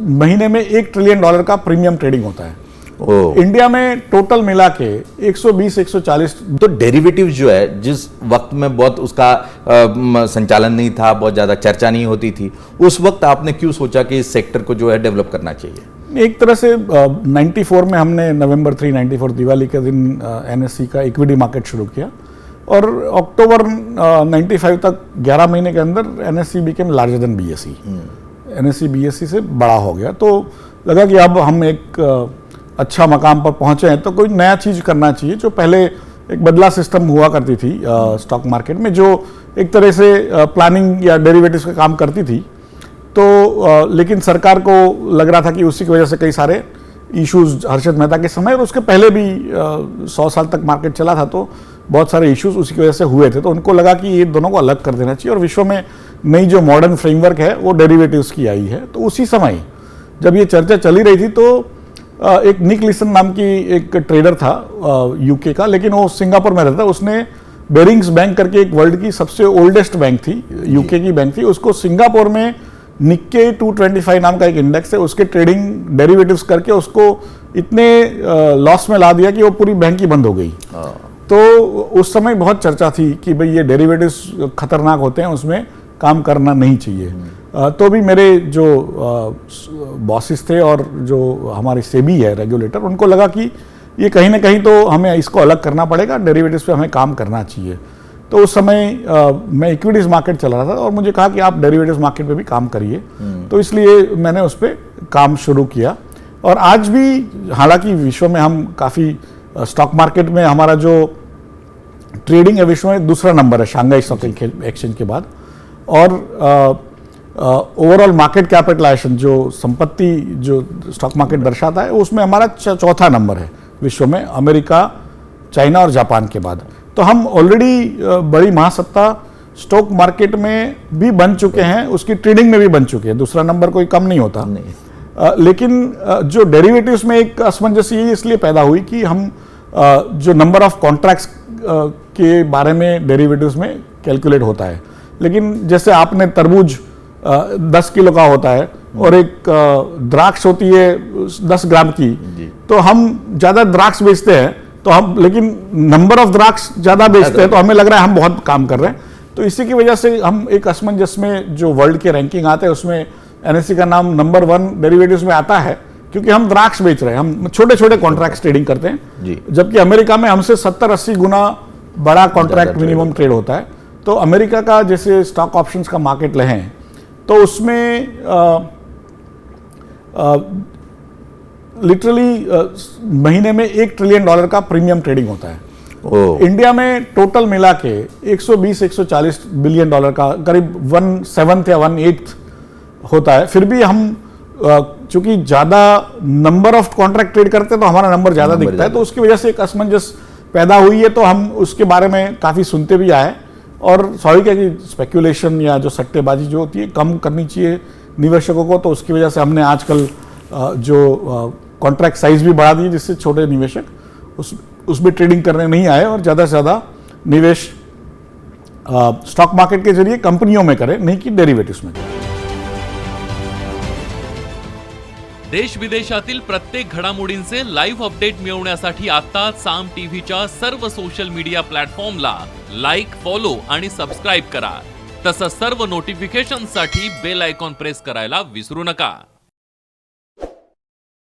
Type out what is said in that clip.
महीने में $1 ट्रिलियन का प्रीमियम ट्रेडिंग होता है। इंडिया में टोटल मिला के 120-140। तो डेरिवेटिव जो है, जिस वक्त में बहुत उसका संचालन नहीं था, बहुत ज़्यादा चर्चा नहीं होती थी, उस वक्त आपने क्यों सोचा कि इस सेक्टर को जो है डेवलप करना चाहिए? एक तरह से 94 में हमने नवंबर 3 94 दिवाली के दिन एनएससी का इक्विटी मार्केट शुरू किया और अक्टूबर 95 तक 11 महीने के अंदर NSC became larger than BSE. NSC BSE से बड़ा हो गया, तो लगा कि अब हम एक अच्छा मकाम पर पहुंचे हैं तो कोई नया चीज करना चाहिए। जो पहले एक बदला सिस्टम हुआ करती थी स्टॉक मार्केट में, जो एक तरह से प्लानिंग या डेरिवेटिव्स का काम करती थी, तो लेकिन सरकार को लग रहा था कि उसी की वजह से कई सारे इश्यूज हर्षद मेहता के समय और उसके पहले भी 100 साल तक मार्केट चला था, तो बहुत सारे इश्यूज उसी की वजह से हुए थे। तो उनको लगा कि ये दोनों को अलग कर देना चाहिए और विश्व में नई जो मॉडर्न फ्रेमवर्क है वो डेरिवेटिव्स की आई है। तो उसी समय जब ये चर्चा चली रही थी तो एक निक लिसन नाम की एक ट्रेडर था यूके का, लेकिन वो सिंगापुर में रहता। उसने बेरिंग्स बैंक करके एक वर्ल्ड की सबसे ओल्डेस्ट बैंक थी, यूके की बैंक थी, उसको सिंगापुर में निक्के 225 नाम का एक इंडेक्स है, उसके ट्रेडिंग डेरिवेटिव्स करके उसको इतने लॉस में ला दिया कि वो पूरी बैंक ही बंद हो गई। तो उस समय बहुत चर्चा थी कि भाई ये डेरिवेटिव्स खतरनाक होते हैं, उसमें काम करना नहीं चाहिए। तो भी मेरे जो बॉसेस थे और जो हमारी सेबी है रेगुलेटर, उनको लगा कि ये कहीं ना कहीं तो हमें इसको अलग करना पड़ेगा, डेरिवेटिव्स पे हमें काम करना चाहिए। तो उस समय मैं इक्विटीज मार्केट चला रहा था और मुझे कहा कि आप डेरिवेटिव्स मार्केट पे भी काम करिए। तो इसलिए मैंने उस पर काम शुरू किया और आज भी, हालांकि विश्व में हम काफ़ी स्टॉक मार्केट में हमारा जो ट्रेडिंग है विश्व में दूसरा नंबर है शंघाई स्टॉक एक्सचेंज के बाद, और ओवरऑल मार्केट कैपिटलाइजेशन जो संपत्ति जो स्टॉक मार्केट दर्शाता है उसमें हमारा चौथा नंबर है विश्व में, अमेरिका, चाइना और जापान के बाद। तो हम ऑलरेडी बड़ी महासत्ता स्टॉक मार्केट में भी बन चुके हैं, उसकी ट्रेडिंग में भी बन चुके हैं, दूसरा नंबर कोई कम नहीं होता। लेकिन जो डेरिवेटिव्स में एक असमंजस ये इसलिए पैदा हुई कि हम जो नंबर ऑफ कॉन्ट्रैक्ट्स के बारे में डेरिवेटिव्स में कैलकुलेट होता है, लेकिन जैसे आपने तरबूज 10 किलो का होता है और एक द्राक्ष होती है 10 ग्राम की, तो हम ज़्यादा द्राक्ष बेचते हैं, तो हम लेकिन नंबर ऑफ द्राक्ष ज़्यादा बेचते हैं तो हमें लग रहा है हम बहुत काम कर रहे हैं। तो इसी की वजह से हम एक असमंजस में, जो वर्ल्ड के रैंकिंग आते हैं उसमें एनएससी का नाम नंबर 1 डेरिवेटिव्स में आता है, क्योंकि हम द्राक्ष बेच रहे हैं, हम छोटे छोटे कॉन्ट्रैक्ट ट्रेडिंग करते हैं, जबकि अमेरिका में हमसे 70-80 गुना बड़ा कॉन्ट्रैक्ट मिनिमम ट्रेड होता है। तो अमेरिका का जैसे स्टॉक ऑप्शंस का मार्केट लें तो उसमें लिटरली महीने में $1 ट्रिलियन का प्रीमियम ट्रेडिंग होता है। इंडिया में टोटल मिला के 120-140 बिलियन डॉलर का करीब 1/7 या 1/8 होता है। फिर भी हम चूंकि ज़्यादा नंबर ऑफ कॉन्ट्रैक्ट ट्रेड करते हैं तो हमारा नंबर ज़्यादा दिखता है, तो उसकी वजह से एक असमंजस पैदा हुई है। तो हम उसके बारे में काफ़ी सुनते भी आए और स्वाभाविक है कि स्पेक्यूलेशन या जो सट्टेबाजी जो होती है कम करनी चाहिए निवेशकों को, तो उसकी वजह से हमने आजकल जो कॉन्ट्रैक्ट साइज भी बढ़ा दी, जिससे छोटे निवेशक उसमें ट्रेडिंग करने नहीं आए और ज़्यादा से ज़्यादा निवेश स्टॉक मार्केट के जरिए कंपनियों में करें, नहीं कि डेरिवेटिव्स में करें। देश विदेशातील प्रत्येक घडामोडींचे लाईव्ह अपडेट मिळवण्यासाठी आता साम टीव्हीच्या सर्व सोशल मीडिया प्लॅटफॉर्मला लाईक, फॉलो आणि सबस्क्राइब करा। तसंच सर्व नोटिफिकेशनसाठी बेल आयकॉन प्रेस करायला विसरू नका।